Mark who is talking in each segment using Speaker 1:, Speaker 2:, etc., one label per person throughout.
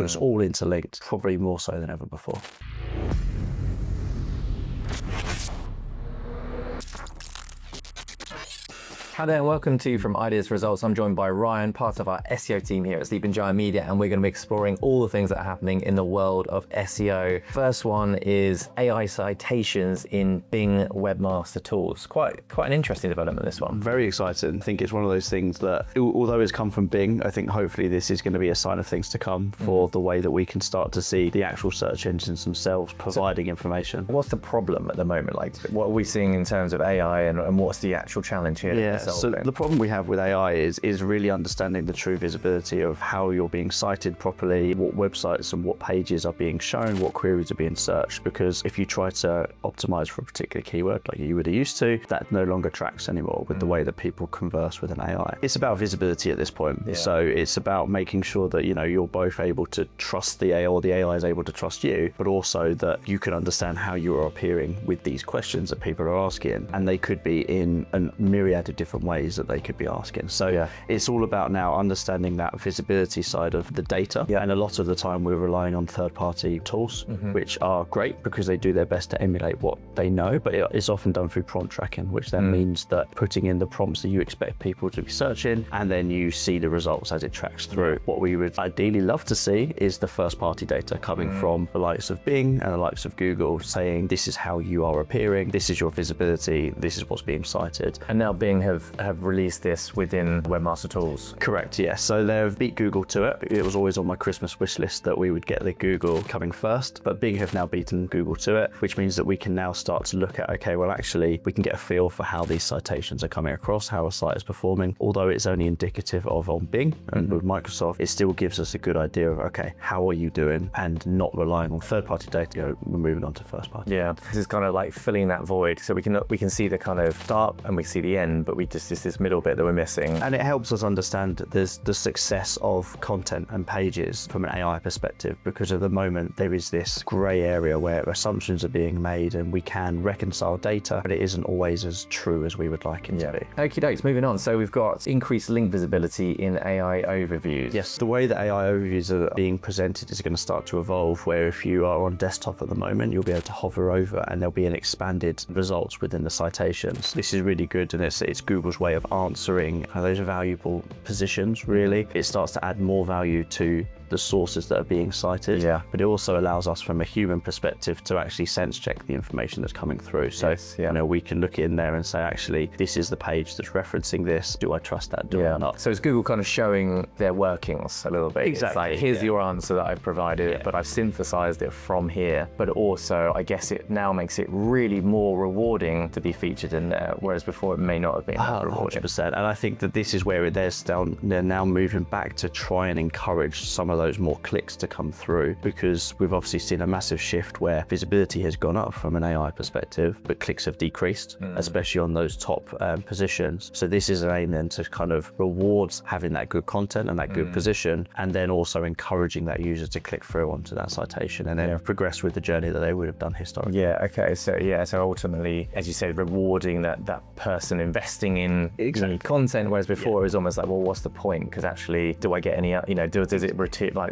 Speaker 1: It's all interlinked, probably more so than ever before.
Speaker 2: Hi there, and welcome to From Ideas to Results. I'm joined by Ryan, part of our SEO team here at Sleeping Giant Media, and we're going to be exploring all the things that are happening in the world of SEO. First one is AI citations in Bing Webmaster Tools. Quite an interesting development, this one.
Speaker 1: Very exciting. I think it's one of those things that, although it's come from Bing, I think hopefully this is going to be a sign of things to come for the way that we can start to see the actual search engines themselves providing information.
Speaker 2: What's the problem at the moment? Like, what are we seeing in terms of AI, and what's the actual challenge here?
Speaker 1: Yeah, so the problem we have with AI is really understanding the true visibility of how you're being cited properly, what websites and what pages are being shown, what queries are being searched. Because if you try to optimize for a particular keyword like you would have used to, that no longer tracks anymore with the way that people converse with an AI. It's about visibility at this point. Yeah. So it's about making sure that you're both able to trust the AI, or the AI is able to trust you, but also that you can understand how you are appearing with these questions that people are asking, and they could be in a myriad of different ways that they could be asking. So it's all about now understanding that visibility side of the data. And a lot of the time we're relying on third-party tools, which are great because they do their best to emulate what they know, but it's often done through prompt tracking, which then means that putting in the prompts that you expect people to be searching, and then you see the results as it tracks through. What we would ideally love to see is the first-party data coming from the likes of Bing and the likes of Google, saying this is how you are appearing, this is your visibility, this is what's being cited.
Speaker 2: And now Bing have released this within Webmaster Tools.
Speaker 1: Correct, yes. So they've beat Google to it. It was always on my Christmas wish list that we would get the Google coming first, but Bing have now beaten Google to it, which means that we can now start to look at, okay, well actually we can get a feel for how these citations are coming across, how a site is performing. Although it's only indicative of on Bing and with Microsoft, it still gives us a good idea of, okay, how are you doing, and not relying on third-party data. We're moving on to first-party.
Speaker 2: Yeah, this is kind of like filling that void. So we can see the kind of start and we see the end, but it's this middle bit that we're missing.
Speaker 1: And it helps us understand there's the success of content and pages from an AI perspective, because at the moment there is this grey area where assumptions are being made and we can reconcile data, but it isn't always as true as we would like it to be.
Speaker 2: Okie dokes, moving on. So we've got increased link visibility in AI overviews.
Speaker 1: Yes, the way that AI overviews are being presented is going to start to evolve, where if you are on desktop at the moment, you'll be able to hover over and there'll be an expanded results within the citations. This is really good, and it's Google's way of answering those valuable positions, really. It starts to add more value to the sources that are being cited, but it also allows us from a human perspective to actually sense check the information that's coming through. So we can look in there and say, actually, this is the page that's referencing this. Do I trust that? Do I not?
Speaker 2: So it's Google kind of showing their workings a little bit.
Speaker 1: Exactly.
Speaker 2: It's like, here's your answer that I've provided, but I've synthesized it from here. But also, I guess it now makes it really more rewarding to be featured in there, whereas before it may not have been that rewarding.
Speaker 1: 100%. And I think that this is where they're now moving back to try and encourage some of those more clicks to come through, because we've obviously seen a massive shift where visibility has gone up from an AI perspective, but clicks have decreased, especially on those top positions. So this is an aim then to kind of rewards having that good content and that good position, and then also encouraging that user to click through onto that citation and then progress with the journey that they would have done historically.
Speaker 2: Yeah, okay. So ultimately, as you said, rewarding that person investing in content, whereas before it was almost like, well, what's the point? Because actually, do I get any,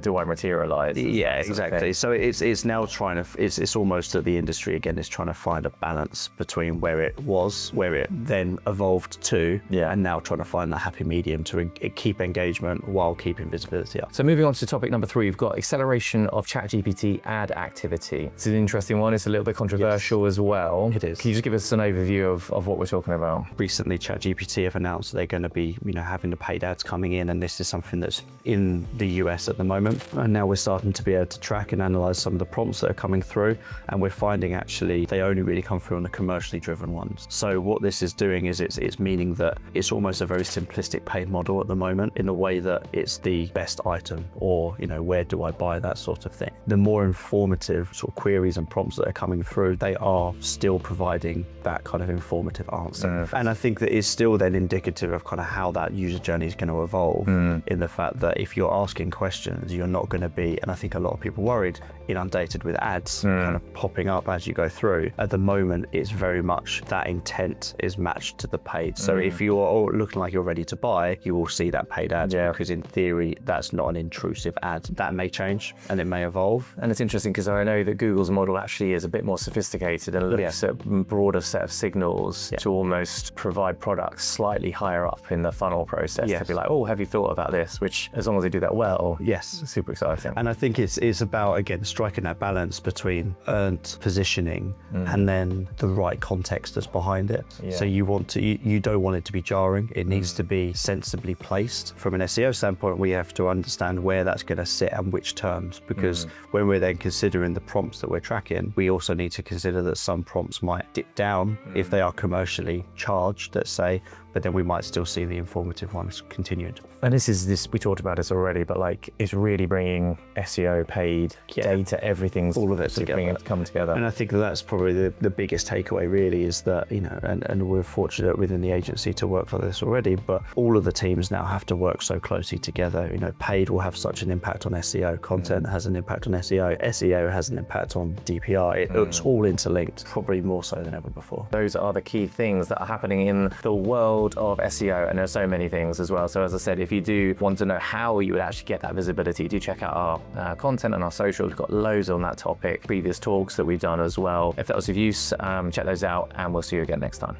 Speaker 2: do I materialize?
Speaker 1: Yeah, exactly. So it's now trying to, it's almost that the industry again is trying to find a balance between where it was, where it then evolved to, and now trying to find that happy medium to keep engagement while keeping visibility up.
Speaker 2: So moving on to topic number 3, we've got acceleration of ChatGPT ad activity. It's an interesting one. It's a little bit controversial as well.
Speaker 1: It is.
Speaker 2: Can you just give us an overview of what we're talking about?
Speaker 1: Recently, ChatGPT have announced they're going to be, having the paid ads coming in, and this is something that's in the US at the moment. And now we're starting to be able to track and analyze some of the prompts that are coming through, and we're finding actually they only really come through on the commercially driven ones. So what this is doing is it's meaning that it's almost a very simplistic paid model at the moment, in a way that it's the best item, or where do I buy, that sort of thing. The more informative sort of queries and prompts that are coming through, they are still providing that kind of informative answer. And I think that is still then indicative of kind of how that user journey is going to evolve, in the fact that if you're asking questions conversations. You're not going to be, and I think a lot of people worried, inundated with ads kind of popping up as you go through. At the moment, it's very much that intent is matched to the paid. So if you're all looking like you're ready to buy, you will see that paid ad, because in theory, that's not an intrusive ad. That may change and it may evolve.
Speaker 2: And it's interesting because I know that Google's model actually is a bit more sophisticated and looks at a broader set of signals to almost provide products slightly higher up in the funnel process to be like, oh, have you thought about this? Which, as long as they do that well, super exciting.
Speaker 1: And I think it's about, again, striking that balance between earned positioning and then the right context that's behind it. So you don't want it to be jarring. It needs to be sensibly placed. From an SEO standpoint, we have to understand where that's going to sit and which terms, because when we're then considering the prompts that we're tracking, we also need to consider that some prompts might dip down if they are commercially charged, let's say, but then we might still see the informative ones continued.
Speaker 2: And we talked about this already, but like it's really bringing SEO, paid, data, everything's
Speaker 1: all of it together.
Speaker 2: Come together.
Speaker 1: And I think that's probably the biggest takeaway really, is that, and we're fortunate within the agency to work for this already, but all of the teams now have to work so closely together. Paid will have such an impact on SEO, content has an impact on SEO, SEO has an impact on DPR. It's all interlinked, probably more so than ever before.
Speaker 2: Those are the key things that are happening in the world of SEO, and there's so many things as well. So as I said, if you do want to know how you would actually get that visibility, do check out our content and our social. We've got loads on that topic, previous talks that we've done as well. If that was of use, check those out, and we'll see you again next time.